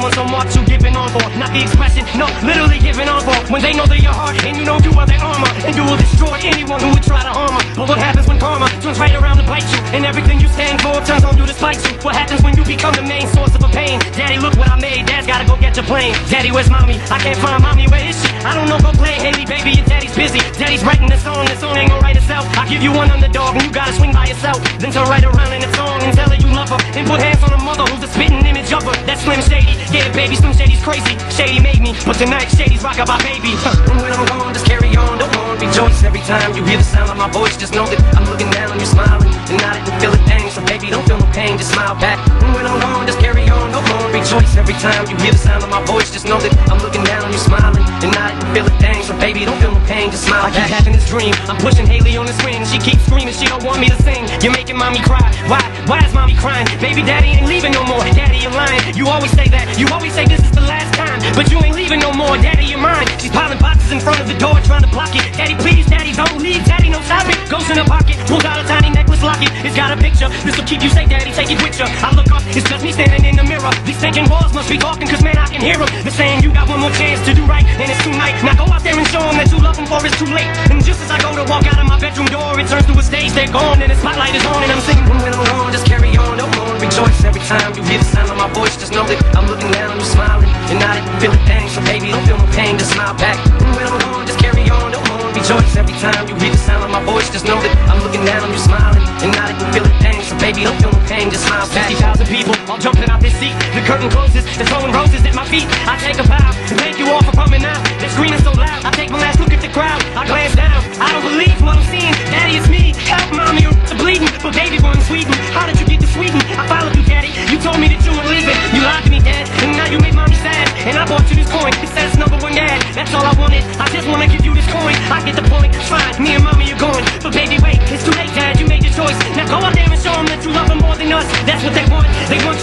someone so much you giving on for. Not the expression, no, literally giving on for. When they know they're your heart and you know you are their armor, and you will destroy anyone who would try to harm her. But what happens when karma turns right around to bite you, and everything you stand for turns on you to spite you? What happens when you become the main source of a pain? Daddy, look what I made, Dad's gotta go get your plane. Daddy, where's mommy? I can't find mommy, where is she? I don't know, go play Haley, baby, your daddy's busy. Daddy's writing the song ain't gonna write itself. I give you one underdog and you gotta swing by yourself. Then turn right around in a song and tell her you love her, and put hands on her mother who's the spitting image of her. That's Slim Shady, yeah baby, Slim Shady's crazy. Shady made me, but tonight Shady's rockin' my baby. And when I'm gone, just carry on, don't mourn, rejoice. Every time you hear the sound of my voice, just know that I'm looking down on you smiling, and I didn't feel a thing. So baby, don't feel no pain, just smile back. And when I'm gone, just carry on, don't mourn, rejoice. Every time you hear the sound of my voice, just know that I'm looking down on you smiling, and I didn't feel a thing. So baby, don't feel no pain, just smile back. I keep having this dream, I'm pushing Haley on the screen, she keeps screaming, she don't want me to sing. You're making mommy cry, why is mommy crying? Baby, daddy ain't leaving no more, daddy, you're lying. You always say that, you always say this is the last time, but you ain't leaving no more, daddy, you're mine. She's piling boxes in front of the door, trying to block it. Daddy, please, daddy, don't leave, daddy, no stop it. Goes in her pocket, pulls out a tiny necklace locket. It's got a picture, this'll keep you safe, daddy, take it with you. I look up, it's just me standing in the mirror. These thinking walls must be talking, cause man, I can hear them. They're saying you got one more chance to do right, and it's too late. Now go out there and show them that you love them, for it's too late. And just as I go to walk out of my bedroom door, it turns to a stage, they're gone, and the spotlight is on, and I'm singing. When I'm gone, just carry on, don't mourn, rejoice. Every time you hear the sound of my voice, just know that I'm looking down on you smiling, and I didn't feel a thing. So baby, don't feel no pain, just smile back. And when I'm gone, just carry on, don't mourn, rejoice. Every time you hear the sound of my voice, just know that I'm looking down on you smiling, and I didn't feel a thing. So baby, don't feel no pain, just smile back. 50,000 people all jumping out this seat, the curtain closes, they're throwing roses at my feet. I take a bow and thank you all for coming out. They're screaming so loud, I take my last look at the crowd. I glance down, I don't believe what I'm seeing. Daddy, it's me, help mommy, you're bleeding. But baby, boy, in Sweden, how did you get to Sweden? I followed you, daddy, you told me that you were leaving. You lied to me, dad, and now you made mommy sad. And I bought you this coin, it says #1 dad. That's all I wanted, I just wanna give you this coin. I get the point, fine, me and mommy are going. But baby, wait, it's too late, dad, you made your choice. Now go out there and show them that you love them more than us. That's what they want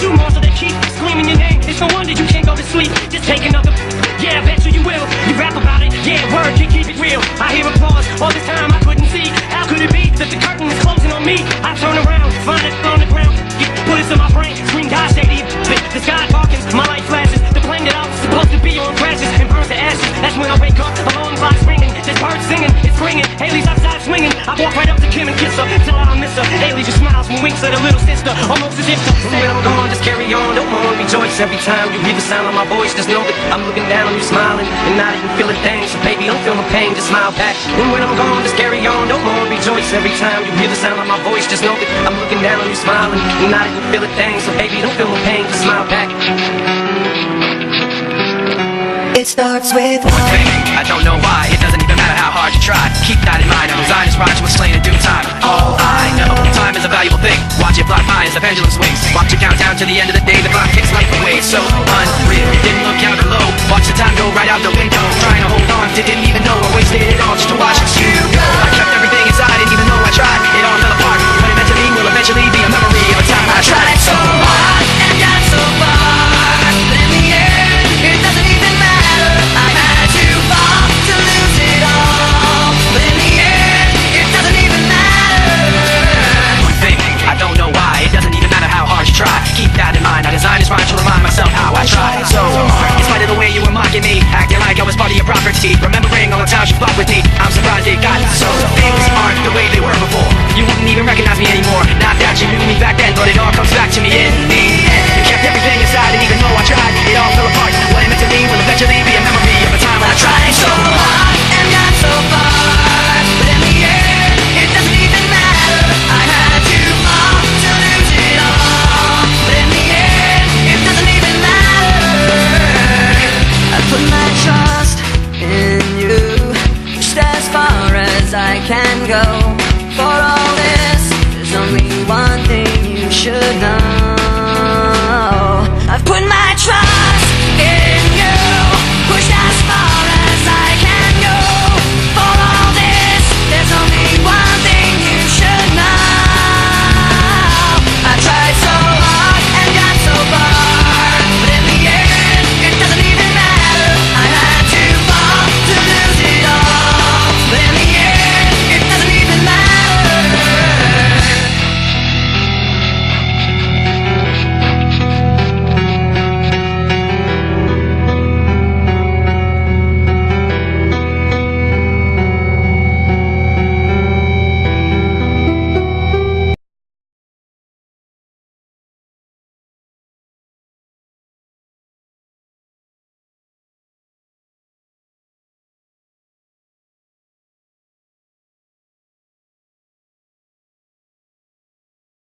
you more, so they keep screaming your name. It's no wonder you can't go to sleep, just take another. Yeah, I bet you will, you rap about it, yeah, word, you keep it real. I hear applause, all this time I couldn't see. How could it be that the curtain is closing on me? I turn around, find it on the ground, put it in my brain, scream, God, Shady, the sky darkens, my light flashes. The plane that I was supposed to be on crashes and burns to ashes. That's when I wake up, alarm clock's ringing, this bird singing, it's ringing. Haley's outside swinging, I walk right up to Kim and kiss her, till I miss her. Haley just smiles and winks at her little sister, almost as if to say, when I'm gone, just carry on, don't mourn, rejoice. Every time you hear the sound of my voice, just know that I'm looking down on you smiling, and I didn't feel a thing. So baby, don't feel no pain, just smile back. And when I'm gone, just carry on, don't mourn, rejoice. Every time you hear the sound of my voice, just know that I'm looking down on you smiling, and I didn't feel a thing. So baby, don't feel no pain, just smile back. It starts with one thing, I don't know why. It doesn't even matter how hard you try. Keep that in mind, I'm designed as Roger was slain in due time. All I know, time is a valuable thing. Watch it fly by as the pendulum swings. Watch it count down to the end of the day. The clock kicks life away, it's so unreal. Didn't look out